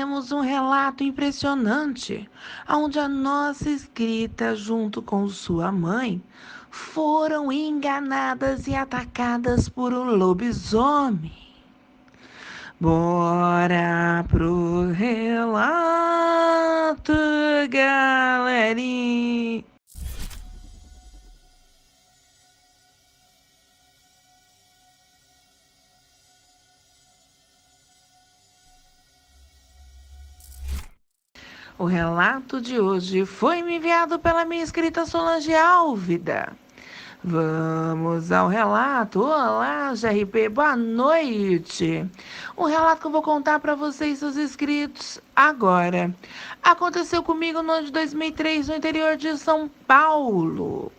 temos um relato impressionante, onde a nossa escrita, junto com sua mãe, foram enganadas e atacadas por um lobisomem. Bora pro relato, galerinha! O relato de hoje foi me enviado pela minha escrita Solange Álvida. Vamos ao relato. Olá, GRP, boa noite. O relato que eu vou contar para vocês, seus inscritos, agora. Aconteceu comigo no ano de 2003, no interior de São Paulo.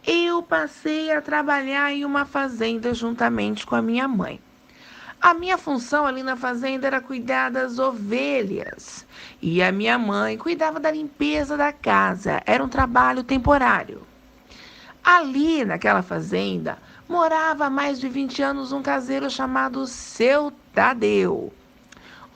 Eu passei a trabalhar em uma fazenda juntamente com a minha mãe. A minha função ali na fazenda era cuidar das ovelhas. E a minha mãe cuidava da limpeza da casa. Era um trabalho temporário. Ali, naquela fazenda, morava há mais de 20 anos um caseiro chamado Seu Tadeu.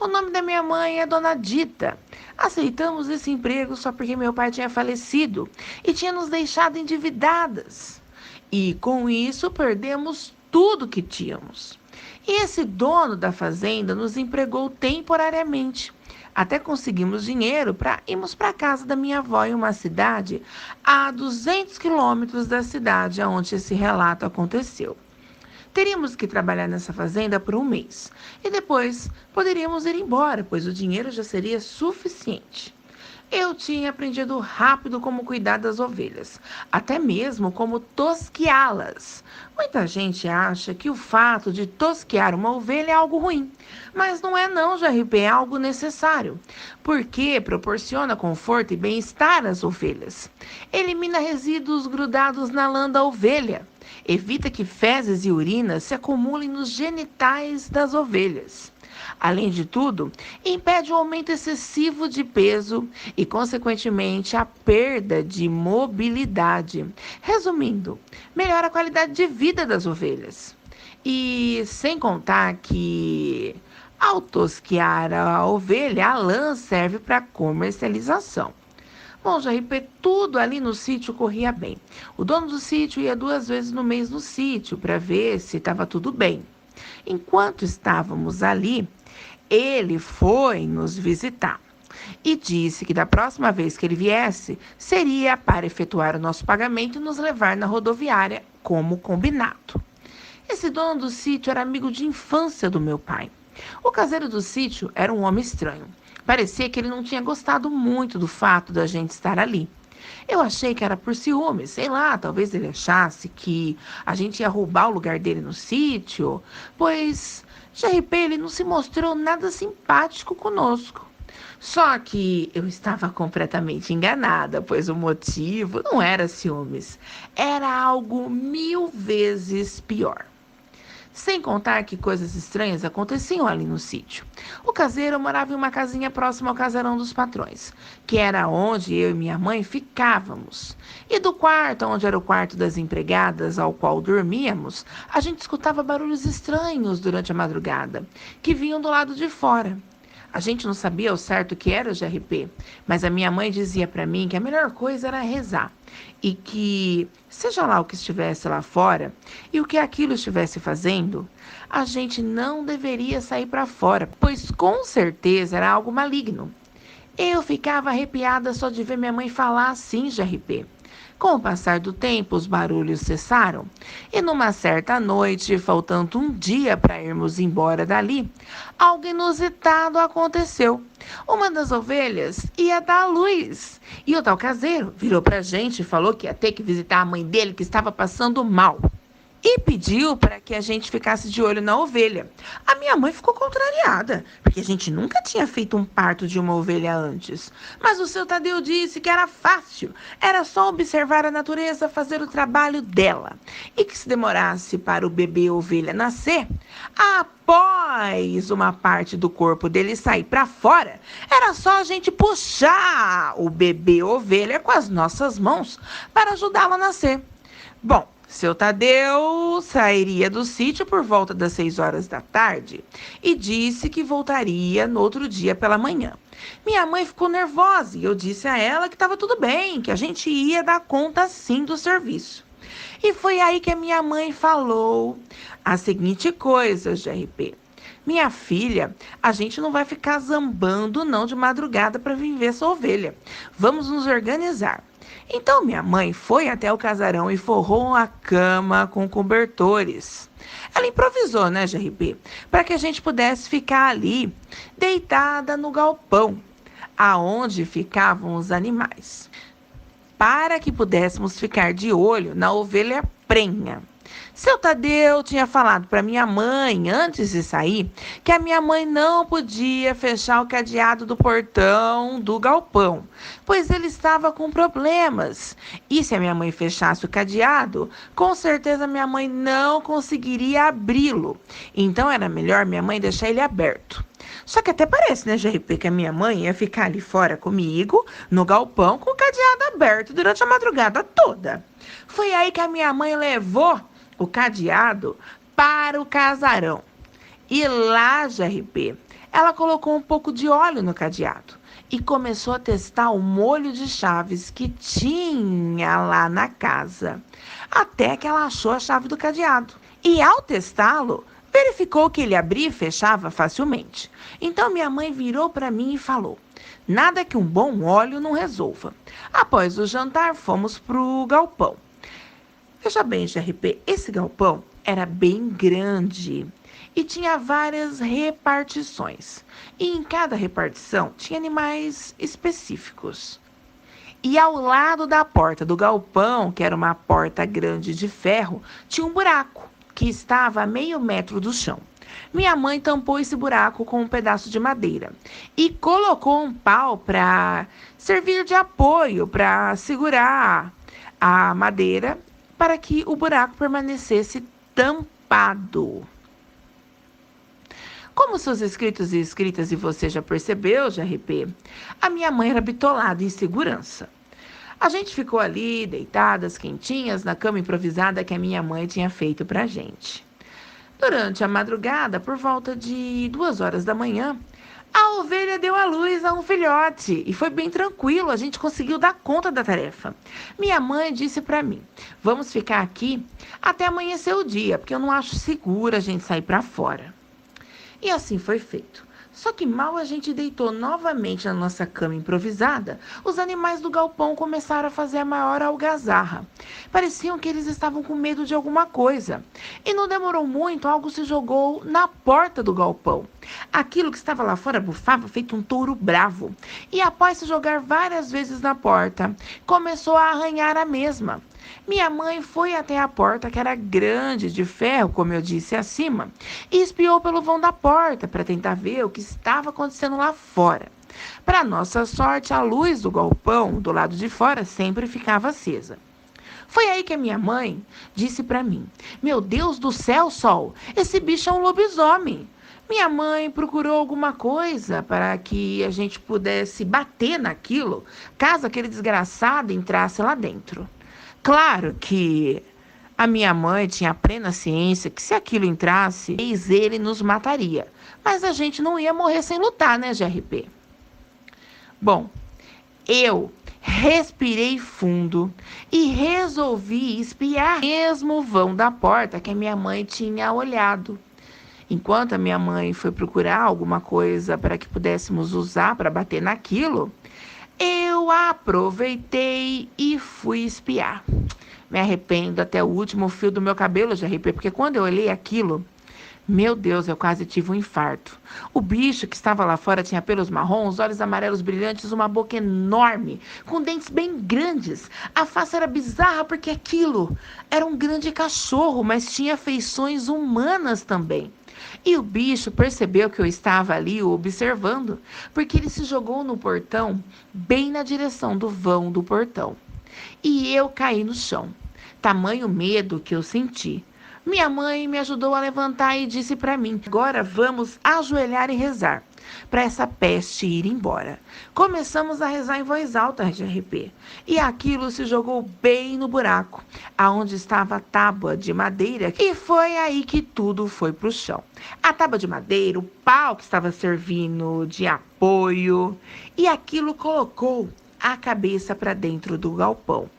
O nome da minha mãe é Dona Dita. Aceitamos esse emprego só porque meu pai tinha falecido e tinha nos deixado endividadas. E com isso perdemos tudo que tínhamos. E esse dono da fazenda nos empregou temporariamente, até conseguimos dinheiro para irmos para a casa da minha avó em uma cidade a 200 quilômetros da cidade onde esse relato aconteceu. Teríamos que trabalhar nessa fazenda por um mês e depois poderíamos ir embora, pois o dinheiro já seria suficiente. Eu tinha aprendido rápido como cuidar das ovelhas, até mesmo como tosquiá-las. Muita gente acha que o fato de tosquiar uma ovelha é algo ruim, mas não é não, GRP, é algo necessário, porque proporciona conforto e bem-estar às ovelhas. Elimina resíduos grudados na lã da ovelha, evita que fezes e urinas se acumulem nos genitais das ovelhas. Além de tudo, impede o aumento excessivo de peso e, consequentemente, a perda de mobilidade. Resumindo, melhora a qualidade de vida das ovelhas. E sem contar que, ao tosquiar a ovelha, a lã serve para comercialização. Bom, JRP, tudo ali no sítio corria bem. O dono do sítio ia 2 vezes no mês no sítio para ver se estava tudo bem. Enquanto estávamos ali, ele foi nos visitar e disse que da próxima vez que ele viesse, seria para efetuar o nosso pagamento e nos levar na rodoviária, como combinado. Esse dono do sítio era amigo de infância do meu pai. O caseiro do sítio era um homem estranho. Parecia que ele não tinha gostado muito do fato da gente estar ali. Eu achei que era por ciúmes, sei lá, talvez ele achasse que a gente ia roubar o lugar dele no sítio, pois GRP ele não se mostrou nada simpático conosco. Só que eu estava completamente enganada, pois o motivo não era ciúmes, era algo 1000 vezes pior. Sem contar que coisas estranhas aconteciam ali no sítio. O caseiro morava em uma casinha próxima ao casarão dos patrões, que era onde eu e minha mãe ficávamos. E do quarto, onde era o quarto das empregadas, ao qual dormíamos, a gente escutava barulhos estranhos durante a madrugada, que vinham do lado de fora. A gente não sabia ao certo o que era o GRP, mas a minha mãe dizia para mim que a melhor coisa era rezar e que, seja lá o que estivesse lá fora e o que aquilo estivesse fazendo, a gente não deveria sair para fora, pois com certeza era algo maligno. Eu ficava arrepiada só de ver minha mãe falar assim, GRP. Com o passar do tempo, os barulhos cessaram e numa certa noite, faltando um dia para irmos embora dali, algo inusitado aconteceu. Uma das ovelhas ia dar à luz e o tal caseiro virou para a gente e falou que ia ter que visitar a mãe dele que estava passando mal. E pediu para que a gente ficasse de olho na ovelha. A minha mãe ficou contrariada, porque a gente nunca tinha feito um parto de uma ovelha antes. Mas o seu Tadeu disse que era fácil, era só observar a natureza fazer o trabalho dela. E que se demorasse para o bebê ovelha nascer, após uma parte do corpo dele sair para fora, era só a gente puxar o bebê ovelha com as nossas mãos para ajudá-lo a nascer. Bom, Seu Tadeu sairia do sítio por volta das 6 horas da tarde e disse que voltaria no outro dia pela manhã. Minha mãe ficou nervosa e eu disse a ela que estava tudo bem, que a gente ia dar conta sim do serviço. E foi aí que a minha mãe falou a seguinte coisa, GRP. Minha filha, a gente não vai ficar zambando não de madrugada para viver essa ovelha. Vamos nos organizar. Então minha mãe foi até o casarão e forrou a cama com cobertores. Ela improvisou, né, GRP? Para que a gente pudesse ficar ali, deitada no galpão, aonde ficavam os animais, para que pudéssemos ficar de olho na ovelha prenha. Seu Tadeu tinha falado para minha mãe, antes de sair, que a minha mãe não podia fechar o cadeado do portão do galpão, pois ele estava com problemas. E se a minha mãe fechasse o cadeado, com certeza minha mãe não conseguiria abri-lo. Então era melhor minha mãe deixar ele aberto. Só que até parece, né, GRP, que a minha mãe ia ficar ali fora comigo, no galpão, com o cadeado aberto durante a madrugada toda. Foi aí que a minha mãe levou o cadeado para o casarão. E lá, GRP, ela colocou um pouco de óleo no cadeado e começou a testar o molho de chaves que tinha lá na casa, até que ela achou a chave do cadeado. E ao testá-lo, verificou que ele abria e fechava facilmente. Então minha mãe virou para mim e falou: nada que um bom óleo não resolva. Após o jantar, fomos para o galpão. Veja bem, GRP, esse galpão era bem grande e tinha várias repartições. E em cada repartição tinha animais específicos. E ao lado da porta do galpão, que era uma porta grande de ferro, tinha um buraco que estava a meio metro do chão. Minha mãe tampou esse buraco com um pedaço de madeira e colocou um pau para servir de apoio, para segurar a madeira, para que o buraco permanecesse tampado. Como seus inscritos e inscritas e você já percebeu, GRP, a minha mãe era bitolada em segurança. A gente ficou ali, deitadas, quentinhas, na cama improvisada que a minha mãe tinha feito pra gente. Durante a madrugada, por volta de 2 horas da manhã, a ovelha deu à luz a um filhote e foi bem tranquilo, a gente conseguiu dar conta da tarefa. Minha mãe disse para mim: vamos ficar aqui até amanhecer o dia, porque eu não acho seguro a gente sair para fora. E assim foi feito. Só que mal a gente deitou novamente na nossa cama improvisada, os animais do galpão começaram a fazer a maior algazarra. Pareciam que eles estavam com medo de alguma coisa. E não demorou muito, algo se jogou na porta do galpão. Aquilo que estava lá fora bufava feito um touro bravo. E após se jogar várias vezes na porta, começou a arranhar a mesma. Minha mãe foi até a porta, que era grande, de ferro, como eu disse acima, e espiou pelo vão da porta para tentar ver o que estava acontecendo lá fora. Para nossa sorte, a luz do galpão, do lado de fora, sempre ficava acesa. Foi aí que a minha mãe disse para mim: meu Deus do céu, Sol, esse bicho é um lobisomem. Minha mãe procurou alguma coisa para que a gente pudesse bater naquilo, caso aquele desgraçado entrasse lá dentro. Claro que a minha mãe tinha plena ciência que se aquilo entrasse, ele nos mataria. Mas a gente não ia morrer sem lutar, né, GRP? Bom, eu respirei fundo e resolvi espiar mesmo o vão da porta que a minha mãe tinha olhado. Enquanto a minha mãe foi procurar alguma coisa para que pudéssemos usar para bater naquilo, eu aproveitei e fui espiar. Me arrependo até o último fio do meu cabelo, GRP, porque quando eu olhei aquilo, meu Deus, eu quase tive um infarto. O bicho que estava lá fora tinha pelos marrons, olhos amarelos brilhantes, uma boca enorme, com dentes bem grandes. A face era bizarra porque aquilo era um grande cachorro, mas tinha feições humanas também. E o bicho percebeu que eu estava ali o observando, porque ele se jogou no portão, bem na direção do vão do portão. E eu caí no chão. Tamanho medo que eu senti. Minha mãe me ajudou a levantar e disse para mim: agora vamos ajoelhar e rezar. para essa peste ir embora. Começamos a rezar em voz alta, GRP, e aquilo se jogou bem no buraco, aonde estava a tábua de madeira, e foi aí que tudo foi para o chão. A tábua de madeira, o pau que estava servindo de apoio, e aquilo colocou a cabeça para dentro do galpão.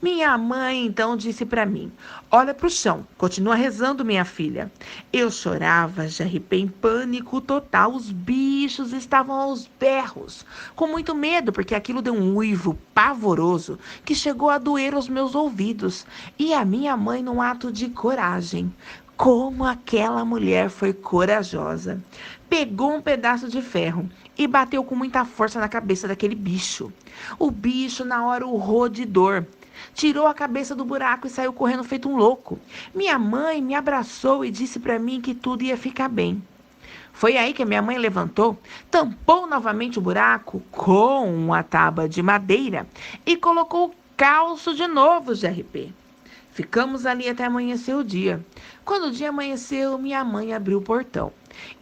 Minha mãe então disse para mim: olha para o chão, continua rezando, minha filha. Eu chorava, já arrepiei em pânico total. Os bichos estavam aos berros, com muito medo, porque aquilo deu um uivo pavoroso que chegou a doer os meus ouvidos. E a minha mãe, num ato de coragem, como aquela mulher foi corajosa, pegou um pedaço de ferro e bateu com muita força na cabeça daquele bicho. O bicho, na hora, urrou de dor. Tirou a cabeça do buraco e saiu correndo feito um louco. Minha mãe me abraçou e disse para mim que tudo ia ficar bem. Foi aí que a minha mãe levantou, tampou novamente o buraco com a tábua de madeira e colocou o calço de novo, GRP. Ficamos ali até amanhecer o dia. Quando o dia amanheceu, minha mãe abriu o portão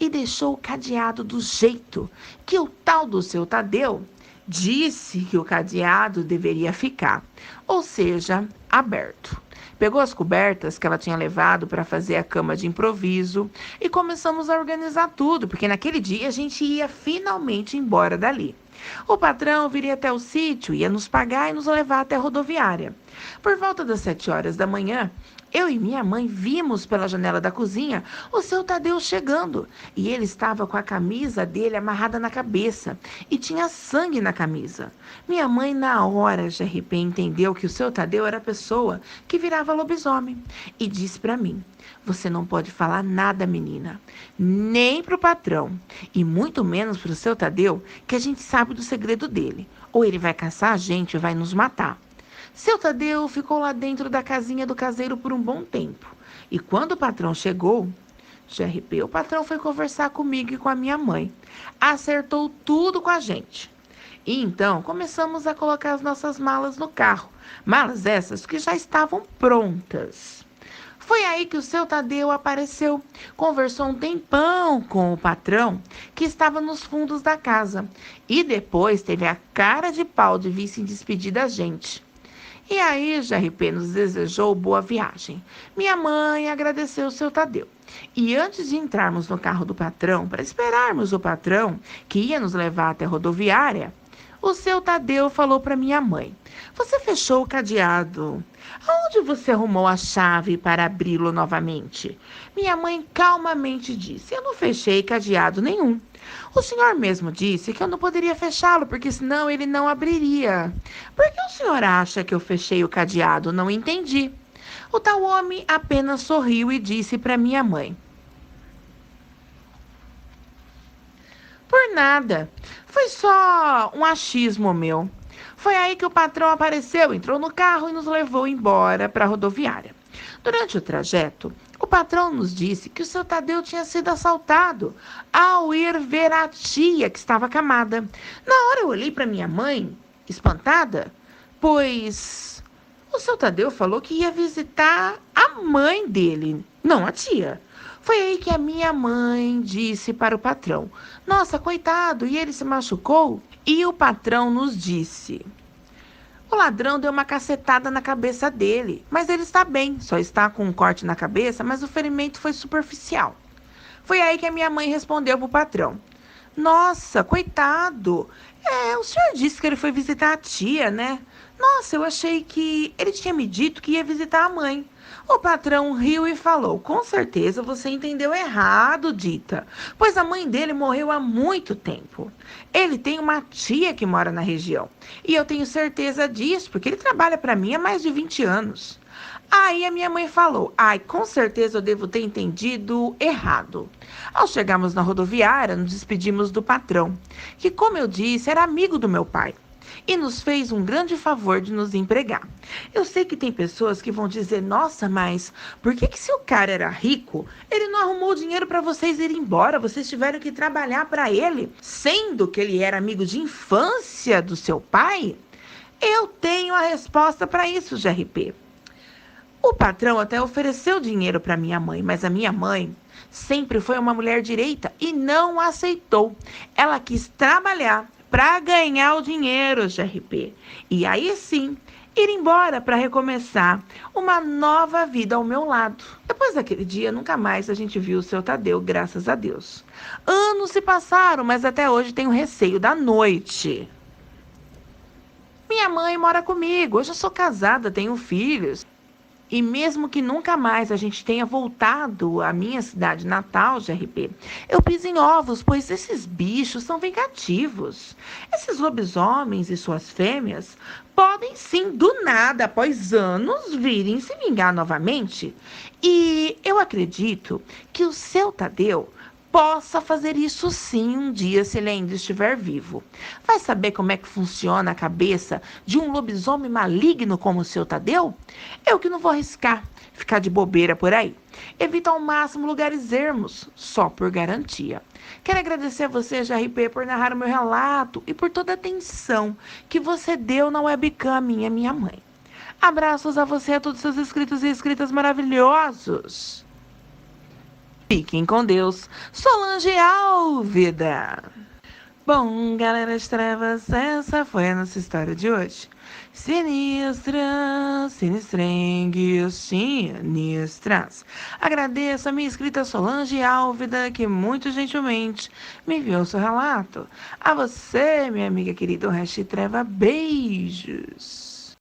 e deixou o cadeado do jeito que o tal do seu Tadeu disse que o cadeado deveria ficar, ou seja, aberto. Pegou as cobertas que ela tinha levado para fazer a cama de improviso e começamos a organizar tudo, porque naquele dia a gente ia finalmente embora dali. O patrão viria até o sítio, ia nos pagar e nos levar até a rodoviária. Por volta das 7 horas da manhã, eu e minha mãe vimos pela janela da cozinha o seu Tadeu chegando. E ele estava com a camisa dele amarrada na cabeça e tinha sangue na camisa. Minha mãe, na hora, GRP, entendeu que o seu Tadeu era a pessoa que virava lobisomem e disse para mim: você não pode falar nada, menina, nem pro patrão e muito menos pro seu Tadeu, que a gente sabe do segredo dele. Ou ele vai caçar a gente e vai nos matar. Seu Tadeu ficou lá dentro da casinha do caseiro por um bom tempo. E quando o patrão chegou, GRP, o patrão foi conversar comigo e com a minha mãe. Acertou tudo com a gente. E então começamos a colocar as nossas malas no carro. Malas essas que já estavam prontas. Foi aí que o seu Tadeu apareceu. Conversou um tempão com o patrão, que estava nos fundos da casa. E depois teve a cara de pau de vir se despedir da gente. E aí, GRP nos desejou boa viagem. Minha mãe agradeceu o seu Tadeu. E antes de entrarmos no carro do patrão, para esperarmos o patrão, que ia nos levar até a rodoviária, o seu Tadeu falou para minha mãe: você fechou o cadeado. Aonde você arrumou a chave para abri-lo novamente? Minha mãe calmamente disse: eu não fechei cadeado nenhum. O senhor mesmo disse que eu não poderia fechá-lo, porque senão ele não abriria. Por que o senhor acha que eu fechei o cadeado? Não entendi. O tal homem apenas sorriu e disse para minha mãe: por nada. Foi só um achismo meu. Foi aí que o patrão apareceu, entrou no carro e nos levou embora para a rodoviária. Durante o trajeto, o patrão nos disse que o seu Tadeu tinha sido assaltado ao ir ver a tia que estava acamada. Na hora eu olhei para minha mãe, espantada, pois o seu Tadeu falou que ia visitar a mãe dele, não a tia. Foi aí que a minha mãe disse para o patrão: nossa, coitado, e ele se machucou? E o patrão nos disse: o ladrão deu uma cacetada na cabeça dele, mas ele está bem, só está com um corte na cabeça, mas o ferimento foi superficial. Foi aí que a minha mãe respondeu para o patrão: nossa, coitado, o senhor disse que ele foi visitar a tia, né? Nossa, eu achei que ele tinha me dito que ia visitar a mãe. O patrão riu e falou: com certeza você entendeu errado, Dita, pois a mãe dele morreu há muito tempo. Ele tem uma tia que mora na região, e eu tenho certeza disso, porque ele trabalha para mim há mais de 20 anos. Aí a minha mãe falou: ai, com certeza eu devo ter entendido errado. Ao chegarmos na rodoviária, nos despedimos do patrão, que, como eu disse, era amigo do meu pai, e nos fez um grande favor de nos empregar. Eu sei que tem pessoas que vão dizer: nossa, mas por que se o cara era rico, ele não arrumou dinheiro para vocês irem embora? Vocês tiveram que trabalhar para ele, sendo que ele era amigo de infância do seu pai? Eu tenho a resposta para isso, GRP. O patrão até ofereceu dinheiro para minha mãe, mas a minha mãe sempre foi uma mulher direita e não aceitou. Ela quis trabalhar para ganhar o dinheiro, GRP. E aí sim, ir embora para recomeçar uma nova vida ao meu lado. Depois daquele dia, nunca mais a gente viu o seu Tadeu, graças a Deus. Anos se passaram, mas até hoje tenho receio da noite. Minha mãe mora comigo, hoje eu sou casada, tenho filhos. E mesmo que nunca mais a gente tenha voltado à minha cidade natal, GRP, eu piso em ovos, pois esses bichos são vingativos. Esses lobisomens e suas fêmeas podem sim, do nada, após anos, virem se vingar novamente. E eu acredito que o seu Tadeu possa fazer isso sim um dia se ele ainda estiver vivo. Vai saber como é que funciona a cabeça de um lobisomem maligno como o seu Tadeu? Eu que não vou arriscar ficar de bobeira por aí. Evita ao máximo lugares ermos, só por garantia. Quero agradecer a você, JRP, por narrar o meu relato e por toda a atenção que você deu na webcam minha mãe. Abraços a você e a todos os seus inscritos e inscritas maravilhosos. Fiquem com Deus. Solange Álvida. Bom, galera das trevas, essa foi a nossa história de hoje. Sinistra, sinistrengues, sinistras. Agradeço a minha inscrita Solange Álvida, que muito gentilmente me enviou seu relato. A você, minha amiga querida, o resto de treva, beijos.